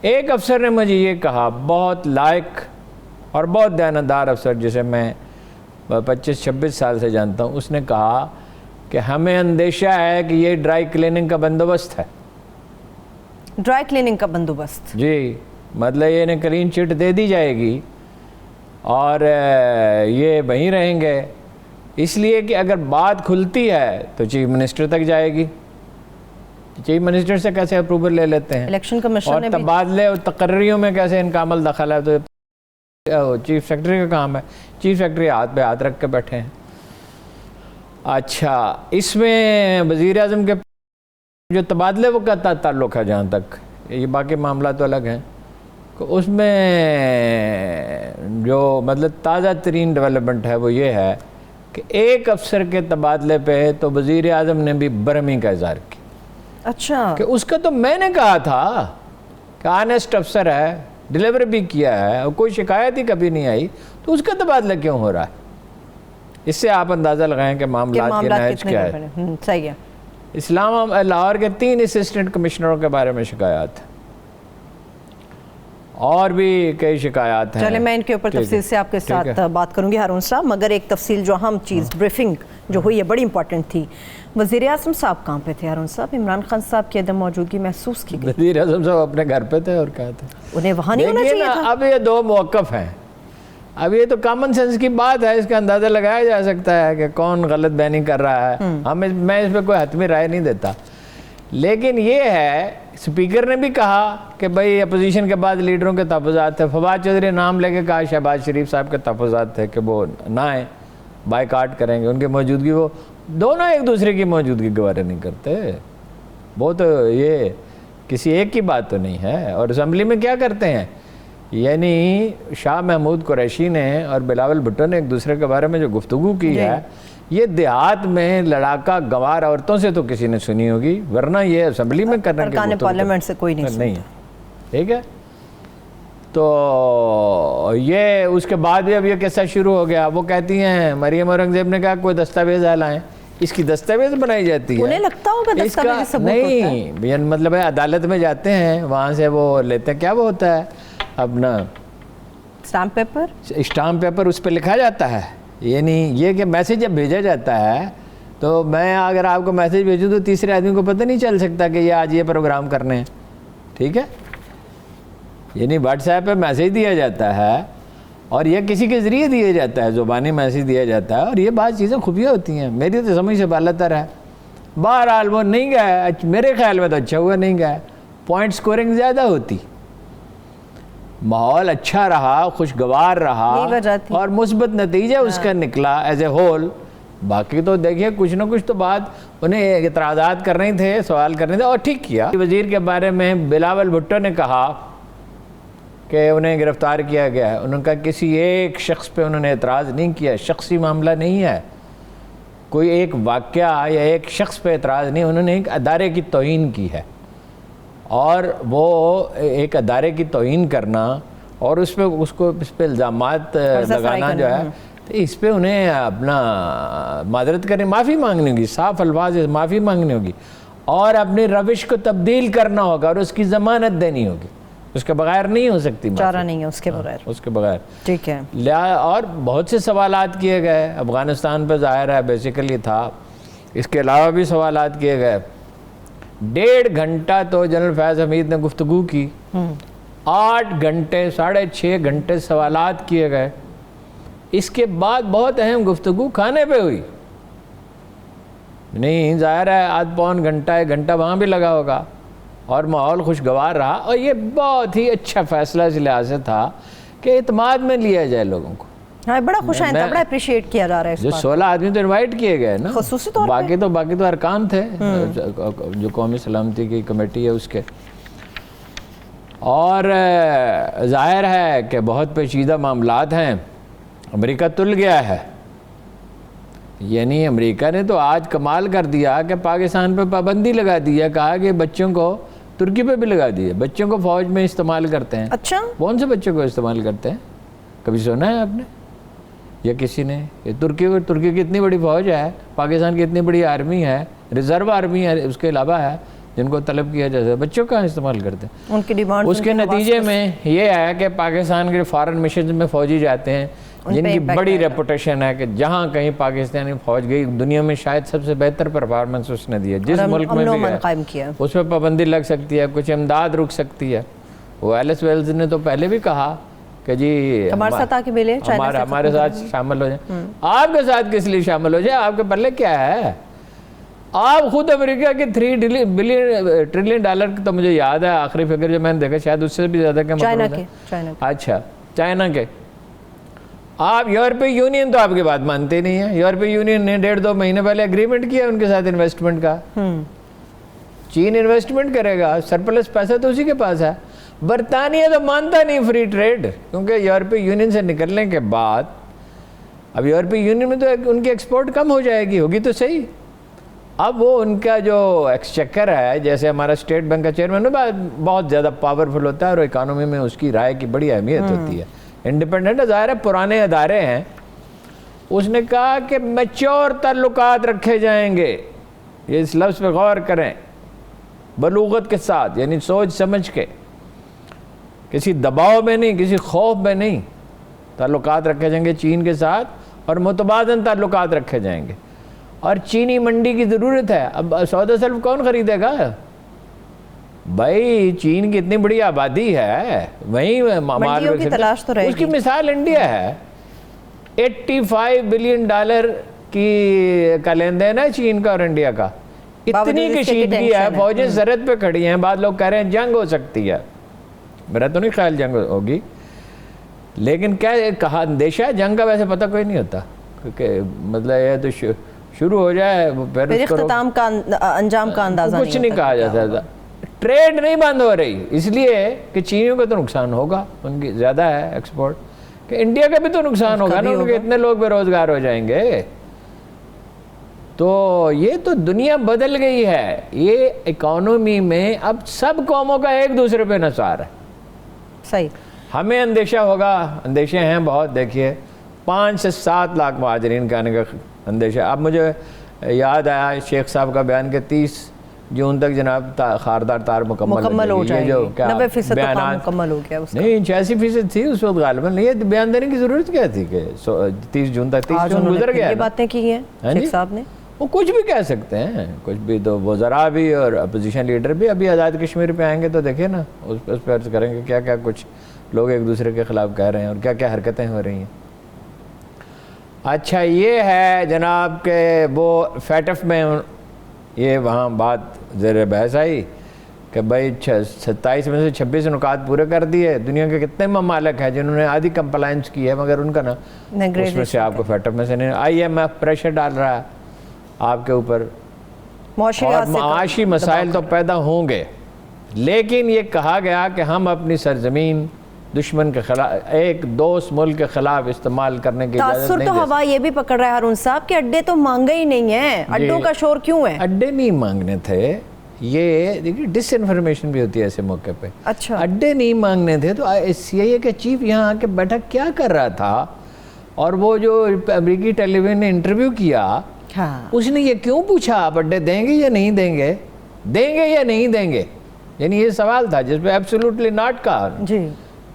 ایک افسر نے مجھے یہ کہا، بہت لائق اور بہت دیانتدار افسر جسے میں 25-26 سال سے جانتا ہوں، اس نے کہا کہ ہمیں اندیشہ ہے کہ یہ ڈرائی کلیننگ کا بندوبست ہے۔ ڈرائی کلیننگ کا بندوبست؟ جی، مطلب یہ انہیں کلین چٹ دے دی جائے گی اور یہ وہیں رہیں گے، اس لیے کہ اگر بات کھلتی ہے تو چیف منسٹر تک جائے گی۔ چیف منسٹر سے کیسے اپروول لے لیتے ہیں، الیکشن کمیشن نے اور تبادلے اور تقرریوں میں کیسے ان کا عمل دخل ہے، تو چیف سیکرٹری کا کام ہے۔ چیف سیکرٹری ہاتھ پہ ہاتھ رکھ کے بیٹھے ہیں۔ اچھا، اس میں وزیر اعظم کے جو تبادلے وہ کا تعلق ہے، جہاں تک یہ باقی معاملات تو الگ ہیں، اس میں جو مطلب تازہ ترین ڈیولپمنٹ ہے وہ یہ ہے کہ ایک افسر کے تبادلے پہ تو وزیر اعظم نے بھی برہمی کا اظہار کیا۔ اچھا، کہ اس کا تو میں نے کہا تھا کہ آنیسٹ افسر ہے، ڈیلیور بھی کیا ہے اور کوئی شکایت ہی کبھی نہیں آئی، تو اس کا تبادلہ کیوں ہو رہا ہے؟ اس سے آپ اندازہ لگائیں کہ معاملات کے نہج کیا ہے۔ صحیح ہے۔ اسلام لاہور کے 3 اسسٹنٹ کمشنروں کے بارے میں شکایات ہیں، اور بھی کئی شکایات ہیں۔ چلیں میں ان کے اوپر تفصیل سے آپ کے ساتھ بات کروں گی ہارون صاحب، مگر ایک تفصیل جو اہم چیز بریفنگ جو ہوئی ہے بڑی امپورٹنٹ تھی۔ وزیر اعظم صاحب کہاں پہ تھے ہارون صاحب؟ عمران خان صاحب کی عدم موجودگی محسوس کی گئی۔ وزیر اعظم صاحب اپنے گھر پہ تھے اور کیا تھے، انہیں وہاں نہیں ہونا چاہیے تھا۔ اب یہ 2 موقف ہیں، اب یہ تو کامن سینس کی بات ہے، اس کا اندازہ لگایا جا سکتا ہے کہ کون غلط بیانی کر رہا ہے۔ میں اس پہ کوئی حتمی رائے نہیں دیتا، لیکن یہ ہے اسپیکر نے بھی کہا کہ بھئی اپوزیشن کے بعد لیڈروں کے تحفظات تھے۔ فواد چودھری نام لے کے کہا شہباز شریف صاحب کے تحفظات تھے کہ وہ نہ آئیں، بائیکاٹ کریں گے، ان کی موجودگی، وہ دونوں ایک دوسرے کی موجودگی گوارا نہیں کرتے۔ وہ تو یہ کسی ایک کی بات تو نہیں ہے۔ اور اسمبلی میں کیا کرتے ہیں، یعنی شاہ محمود قریشی نے اور بلاول بھٹو نے ایک دوسرے کے بارے میں جو گفتگو کی ہے، یہ دیہات میں لڑاکا گوار عورتوں سے تو کسی نے سنی ہوگی، ورنہ یہ اسمبلی میں کرنے کے ارکان پارلیمنٹ سے کوئی نہیں ہے۔ ٹھیک ہے، تو یہ اس کے بعد بھی اب یہ قصہ شروع ہو گیا۔ وہ کہتی ہیں، مریم اورنگزیب نے کہا کوئی دستاویز لائیں، اس کی دستاویز بنائی جاتی ہے۔ انہیں لگتا ہوگا دستاویز ثبوت ہوتا ہے؟ نہیں، مطلب ہے عدالت میں جاتے ہیں، وہاں سے وہ لیتے ہیں، کیا وہ ہوتا ہے اپنا اسٹامپ پیپر، اس پہ لکھا جاتا ہے، یعنی یہ کہ میسیج جب بھیجا جاتا ہے تو میں اگر آپ کو میسیج بھیجوں تو تیسرے آدمی کو پتہ نہیں چل سکتا کہ یہ آج یہ پروگرام کرنے ہیں، ٹھیک ہے، یعنی واٹس ایپ پہ میسیج دیا جاتا ہے اور یہ کسی کے ذریعے دیا جاتا ہے، زبانی میسیج دیا جاتا ہے، اور یہ بعض چیزیں خفیہ ہوتی ہیں، میری تو سمجھ سے بالا تر ہے۔ بہرحال وہ نہیں گئے، میرے خیال میں تو اچھا ہوا نہیں گئے، پوائنٹ سکورنگ زیادہ ہوتی، ماحول اچھا رہا، خوشگوار رہا اور مثبت نتیجہ اس کا نکلا ایز اے ہول۔ باقی تو دیکھیے کچھ نہ کچھ تو بات انہیں اعتراضات کرنے تھے، سوال کرنے تھے، اور ٹھیک کیا۔ وزیر کے بارے میں بلاول بھٹو نے کہا کہ انہیں گرفتار کیا گیا ہے، انہوں نے کہا کسی ایک شخص پہ انہوں نے اعتراض نہیں کیا، شخصی معاملہ نہیں ہے، کوئی ایک واقعہ یا ایک شخص پہ اعتراض نہیں، انہوں نے ایک ادارے کی توہین کی ہے، اور وہ ایک ادارے کی توہین کرنا اور اس پہ الزامات لگانا جو ہے، تو اس پہ انہیں اپنا معذرت کریں، معافی مانگنی ہوگی، صاف الفاظ معافی مانگنی ہوگی، اور اپنی روش کو تبدیل کرنا ہوگا اور اس کی ضمانت دینی ہوگی، اس کے بغیر نہیں ہو سکتی، چارہ نہیں ہے اس کے بغیر، ٹھیک ہے۔ اور بہت سے سوالات کیے گئے، افغانستان پہ ظاہر ہے بیسیکلی تھا، اس کے علاوہ بھی سوالات کیے گئے۔ 1.5 گھنٹہ تو جنرل فیض حمید نے گفتگو کی، 8 گھنٹے 6.5 گھنٹے سوالات کیے گئے، اس کے بعد بہت اہم گفتگو کھانے پہ ہوئی، نہیں ظاہر ہے آدھ پون گھنٹہ 1 گھنٹہ وہاں بھی لگا ہوگا، اور ماحول خوشگوار رہا، اور یہ بہت ہی اچھا فیصلہ اس لحاظ سے تھا کہ اعتماد میں لیا جائے لوگوں کو۔ ہاں بڑا خوش آئندہ، بڑا اپریشیٹ کیا جا رہا ہے، جو 16 آدمی تو انوائٹ کیے گئے نا، خصوصی طور پہ باقی تو ارکان تھے جو قومی سلامتی کی کمیٹی ہے اس کے، اور ظاہر ہے کہ بہت پیچیدہ معاملات ہیں، امریکہ تل گیا ہے، یعنی امریکہ نے تو آج کمال کر دیا کہ پاکستان پہ پابندی لگا دی ہے، کہا کہ بچوں کو ترکی پہ بھی لگا دی ہے، بچوں کو فوج میں استعمال کرتے ہیں۔ اچھا، کون سے بچوں کو استعمال کرتے ہیں؟ کبھی سنا ہے آپ نے یا کسی نے؟ یہ ترکی کی اتنی بڑی فوج ہے، پاکستان کی اتنی بڑی آرمی ہے، ریزرو آرمی ہے، اس کے علاوہ ہے، جن کو طلب کیا جاتا ہے، بچوں کا استعمال کرتے ہیں. ان کی ڈیمانڈ اس کے نتیجے میں یہ ہے کہ پاکستان کے فارن مشن میں فوجی جاتے ہیں جن کی بڑی ریپوٹیشن ہے کہ جہاں کہیں پاکستانی فوج گئی دنیا میں شاید سب سے بہتر پرفارمنس اس نے دیا، جس ملک میں بھی ہے اس پہ پابندی لگ سکتی ہے، کچھ امداد رک سکتی ہے. وہ ایلس ویلز نے تو پہلے بھی کہا کہ جی ہمارے ساتھ شامل ہو جائیں. آپ کے ساتھ کس لیے شامل ہو جائیں؟ آپ کے پلے کیا ہے؟ آپ خود امریکہ کے $3 ٹریلین تو مجھے یاد ہے آخری فگر جو میں نے دیکھا شاید اس سے بھی زیادہ کا اچھا چائنا کے. آپ یورپی یونین تو آپ کی بات مانتے نہیں ہیں. یورپی یونین نے 1.5-2 مہینے پہلے اگریمنٹ کیا ان کے ساتھ انویسٹمنٹ کا. چین انویسٹمنٹ کرے گا، سرپلس پیسہ تو اسی کے پاس ہے. برطانیہ تو مانتا نہیں فری ٹریڈ، کیونکہ یورپی یونین سے نکلنے کے بعد اب یورپی یونین میں تو ان کی ایکسپورٹ کم ہو جائے گی، ہوگی تو صحیح. اب وہ ان کا جو ایکسچیکر ہے، جیسے ہمارا اسٹیٹ بینک کا چیئرمین بہت زیادہ پاورفل ہوتا ہے اور اکانومی میں اس کی رائے کی بڑی اہمیت ہوتی ہے. انڈیپینڈنٹ ظاہر ہے پرانے ادارے ہیں. اس نے کہا کہ میچور تعلقات رکھے جائیں گے. یہ اس لفظ پہ غور کریں، بلوغت کے ساتھ، یعنی سوچ سمجھ کے، کسی دباؤ میں نہیں، کسی خوف میں نہیں. تعلقات رکھے جائیں گے چین کے ساتھ اور متبادل تعلقات رکھے جائیں گے. اور چینی منڈی کی ضرورت ہے. اب سودا سلف کون خریدے گا بھائی؟ چین کی اتنی بڑی آبادی ہے، وہیں اس کی مثال انڈیا ہے. $85 بلین کا لین دین ہے چین کا اور انڈیا کا. اتنی کشیدگی ہے، فوجیں سرحد پہ کھڑی ہیں. بعض لوگ کہہ رہے ہیں جنگ ہو سکتی ہے، میرا تو نہیں خیال جنگ ہوگی، لیکن کیا کہا اندیشہ ہے جنگ کا ویسے پتہ کوئی نہیں ہوتا، کیونکہ مطلب یہ تو شروع ہو جائے پھر اختتام کا انجام کا اندازہ کچھ نہیں کہا جا سکتا. ٹریڈ نہیں بند ہو رہی اس لیے کہ چینیوں کا تو نقصان ہوگا، ان کی زیادہ ہے ایکسپورٹ، کہ انڈیا کا بھی تو نقصان ہوگا نا، ان کے اتنے لوگ بے روزگار ہو جائیں گے. تو یہ تو دنیا بدل گئی ہے. یہ اکانومی میں اب سب قوموں کا ایک دوسرے پہ انحصار ہے. صحیح. ہمیں اندیشہ ہوگا، اندیشے ہیں بہت. دیکھیے 5 سے 7 لاکھ مہاجرین کا آنے کا اندیشہ. اب مجھے یاد آیا شیخ صاحب کا بیان کہ 30 جون تک جناب خاردار تار مکمل ہو جائے گی. 90% کام مکمل ہو گیا. نہیں 86% تھی اس وقت غالباً. نہیں یہ بیان دینے کی ضرورت کیا تھی کہ 30 جون تک 30 جون گزر گیا. یہ باتیں کی ہیں شیخ صاحب نے. وہ کچھ بھی کہہ سکتے ہیں، کچھ بھی. تو وزراء بھی اور اپوزیشن لیڈر بھی ابھی آزاد کشمیر پہ آئیں گے تو دیکھیں نا اس پہ عرض کریں گے کیا کیا کچھ لوگ ایک دوسرے کے خلاف کہہ رہے ہیں اور کیا کیا حرکتیں ہو رہی ہیں. اچھا یہ ہے جناب کہ وہ فیٹف میں یہ وہاں بات زیر بحث آئی کہ بھائی 27 میں سے 26 نکات پورے کر دیے. دنیا کے کتنے ممالک ہیں جنہوں نے آدھی کمپلائنس کی ہے مگر ان کا نا اس میں سے آپ کو فیٹف میں سے نہیں. IMF پریشر ڈال رہا ہے آپ کے اوپر اور معاشی مسائل تو پیدا ہوں گے، لیکن یہ کہا گیا کہ ہم اپنی سرزمین دشمن کے خلاف، ایک دوست ملک کے خلاف استعمال کرنے کی اجازت نہیں دے. تاثر تو ہوا یہ بھی پکڑ رہا ہے ہارون صاحب کہ اڈے تو مانگے ہی نہیں ہیں. اڈوں کا شور کیوں ہے؟ اڈے نہیں مانگنے تھے. یہ دیکھیے ڈس انفارمیشن بھی ہوتی ہے ایسے موقع پہ. اچھا اڈے نہیں مانگنے تھے تو CIA کے چیف یہاں آ کے بیٹھا کیا کر رہا تھا، اور وہ جو امریکی ٹیلی ویژن نے انٹرویو کیا اس نے یہ کیوں پوچھا آپ اڈے دیں گے یا نہیں دیں گے، دیں گے یا نہیں دیں گے، یعنی یہ سوال تھا جس پہ ایبسولوٹلی ناٹ کہا. جی